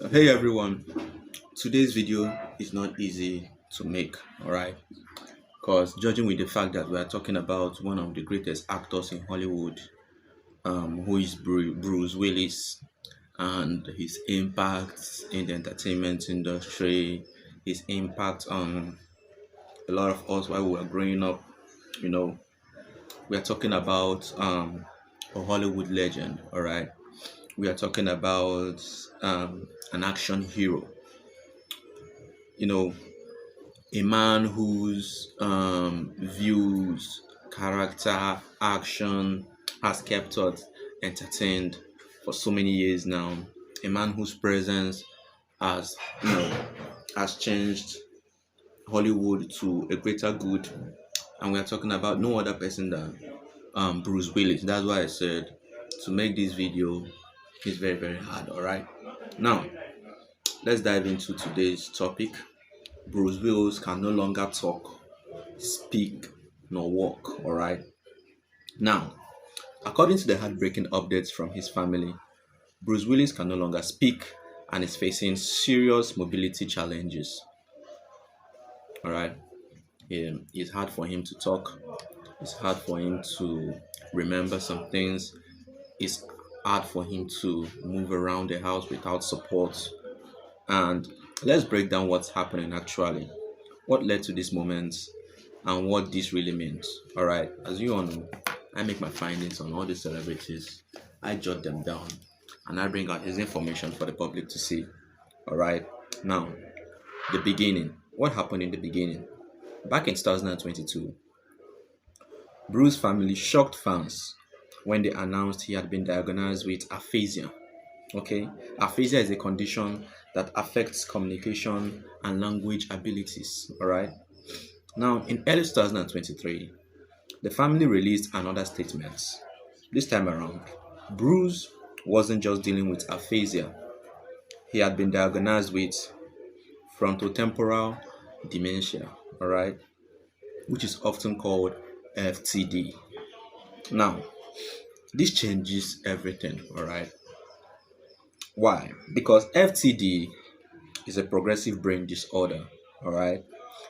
Hey everyone, today's video is not easy to make, alright? Because judging with the fact that we are talking about one of the greatest actors in Hollywood, who is Bruce Willis, and his impact in the entertainment industry, his impact on a lot of us while we were growing up, you know, we are talking about a Hollywood legend, alright? We are talking about an action hero, you know, a man whose views, character, action has kept us entertained for so many years now. A man whose presence has, you know, has changed Hollywood to a greater good. And we are talking about no other person than Bruce Willis. That's why I said to make this video is very, very hard. All right. Now, let's dive into today's topic. Bruce Willis can no longer talk, speak, nor walk. All right. Now, according to the heartbreaking updates from his family, Bruce Willis can no longer speak and is facing serious mobility challenges. All right. It's hard for him to talk. It's hard for him to remember some things. It's hard for him to move around the house without support. And let's break down what's happening actually. What led to this moment and what this really means. All right, as you all know, I make my findings on all these celebrities, I jot them down, and I bring out his information for the public to see. All right, now, the beginning. What happened in the beginning? Back in 2022, Bruce's family shocked fans when they announced he had been diagnosed with aphasia. Okay, aphasia is a condition that affects communication and language abilities. All right. Now, in early 2023, the family released another statement. This time around, Bruce wasn't just dealing with aphasia, he had been diagnosed with frontotemporal dementia, all right, which is often called FTD. Now, this changes everything, all right. Why? Because FTD is a progressive brain disorder, all right.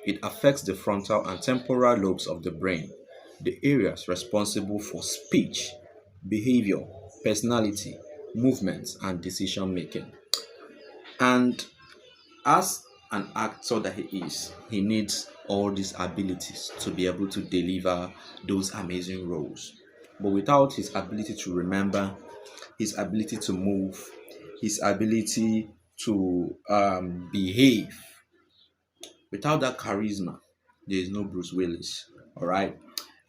It affects the frontal and temporal lobes of the brain, the areas responsible for speech, behavior, personality, movements, and decision making. And as an actor that he is, he needs all these abilities to be able to deliver those amazing roles. But without his ability to remember, his ability to move, his ability to behave, without that charisma, there is no Bruce Willis. All right.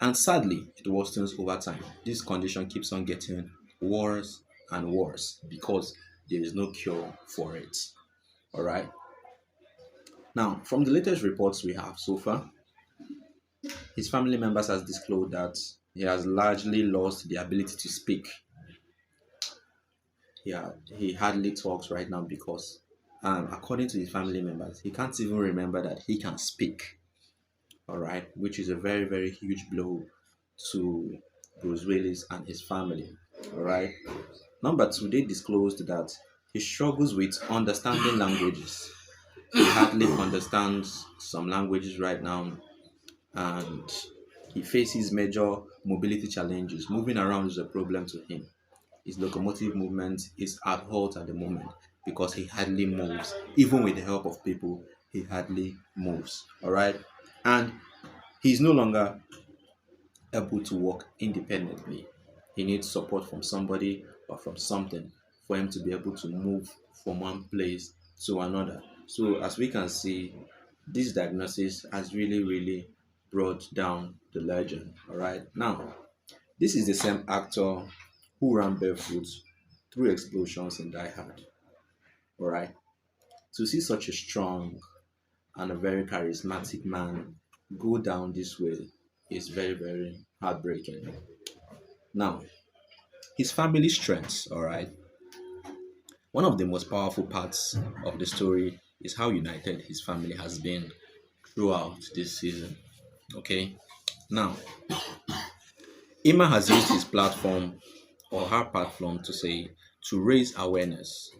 And sadly, it worsens over time. This condition keeps on getting worse and worse because there is no cure for it. All right. Now, from the latest reports we have so far, his family members has disclosed that he has largely lost the ability to speak. Yeah, he hardly talks right now because, according to his family members, he can't even remember that he can speak. All right, which is a very, very huge blow to Bruce Willis and his family. All right. Number two, they disclosed that he struggles with understanding languages. He hardly understands some languages right now, and he faces major mobility challenges. Moving around is a problem to him. His locomotive movement is at halt at the moment because he hardly moves. Even with the help of people, he hardly moves. All right. And he's no longer able to work independently. He needs support from somebody or from something for him to be able to move from one place to another. So, as we can see, this diagnosis has really, really brought down the legend. All right. Now, this is the same actor who ran barefoot through explosions in Die Hard. All right. To see such a strong and a very charismatic man go down this way is very, very heartbreaking. Now, his family strengths, all right. One of the most powerful parts of the story is how united his family has been throughout this season. Okay. Now, Emma has used his platform or her platform to say to raise awareness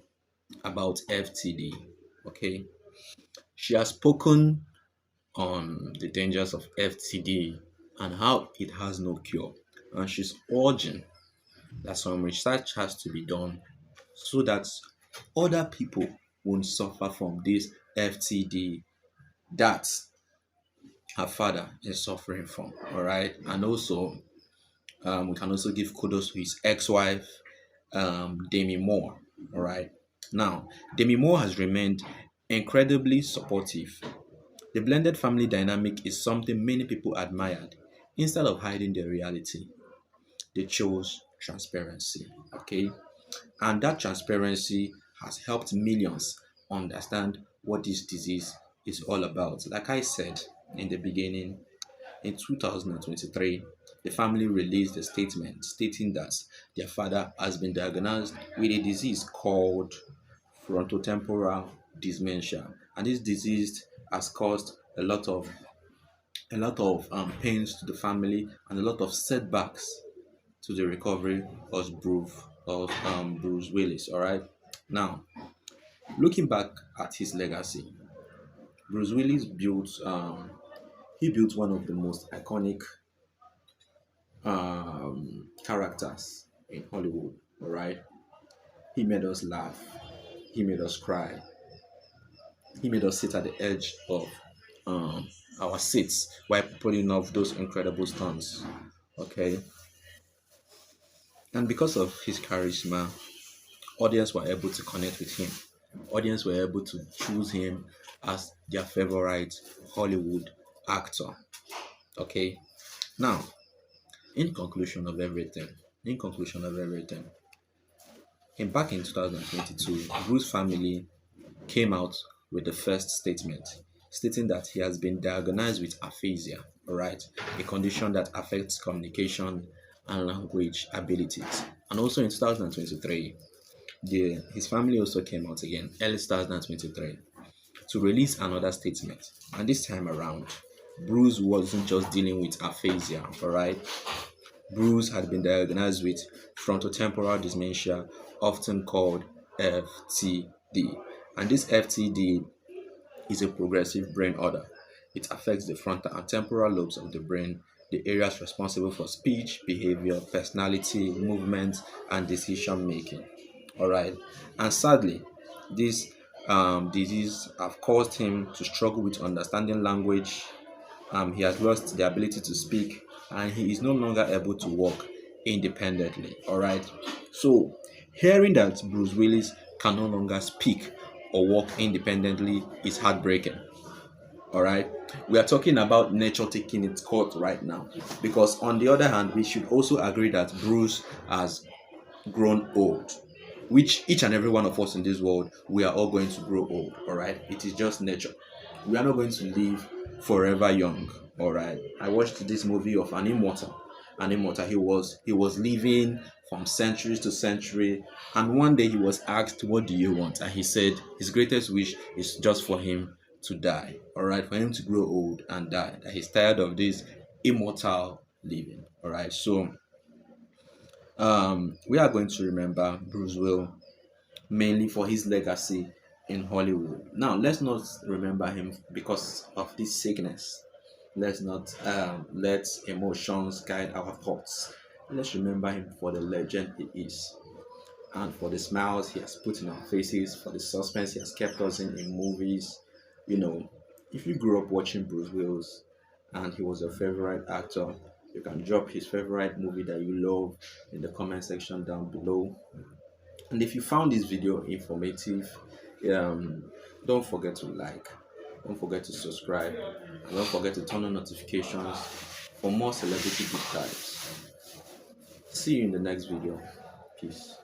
about FTD. Okay, she has spoken on the dangers of FTD and how it has no cure, and she's urging that some research has to be done so that other people won't suffer from this FTD that her father is suffering from. All right, and also we can also give kudos to his ex-wife, Demi Moore. All right, now Demi Moore has remained incredibly supportive. The blended family dynamic is something many people admired. Instead of hiding their reality, they chose transparency. Okay, and that transparency has helped millions understand what this disease is all about. Like I said in the beginning, in 2023, the family released a statement stating that their father has been diagnosed with a disease called frontotemporal dementia, and this disease has caused a lot of pains to the family and a lot of setbacks to the recovery of Bruce Willis. All right. Now, looking back at his legacy, Bruce Willis built one of the most iconic characters in Hollywood. All right. He made us laugh. He made us cry. He made us sit at the edge of um, our seats while pulling off those incredible stunts. Okay. And because of his charisma, audience were able to connect with him. Audience were able to choose him as their favorite Hollywood actor. Okay. Now, in conclusion of everything, in conclusion of everything, back in 2022, Bruce family came out with the first statement stating that he has been diagnosed with aphasia, all right, a condition that affects communication and language abilities. And also in 2023, his family also came out again, early 2023, to release another statement. And this time around, Bruce wasn't just dealing with aphasia, all right? Bruce had been diagnosed with frontotemporal dementia, often called FTD. And this FTD is a progressive brain order. It affects the frontal and temporal lobes of the brain, the areas responsible for speech, behavior, personality, movement, and decision making. All right. And sadly, this disease have caused him to struggle with understanding language. He has lost the ability to speak, and he is no longer able to walk independently. All right. So, hearing that Bruce Willis can no longer speak or walk independently is heartbreaking. All right. We are talking about nature taking its course right now, because on the other hand, we should also agree that Bruce has grown old, which each and every one of us in this world, we are all going to grow old. All right, it is just nature. We are not going to live forever young. All right, I watched this movie of an immortal. He was living from centuries to century, and one day he was asked, what do you want? And he said his greatest wish is just for him to die. All right, for him to grow old and die, that he's tired of this immortal living. All right, so we are going to remember Bruce Will mainly for his legacy in Hollywood. Now, let's not remember him because of this sickness. Let's not let emotions guide our thoughts. Let's remember him for the legend he is, and for the smiles he has put in our faces, for the suspense he has kept us in movies. You know, if you grew up watching Bruce Willis and he was your favorite actor, you can drop his favorite movie that you love in the comment section down below. And if you found this video informative, um, don't forget to like, don't forget to subscribe, and don't forget to turn on notifications for more celebrity deep dives. See you in the next video. Peace.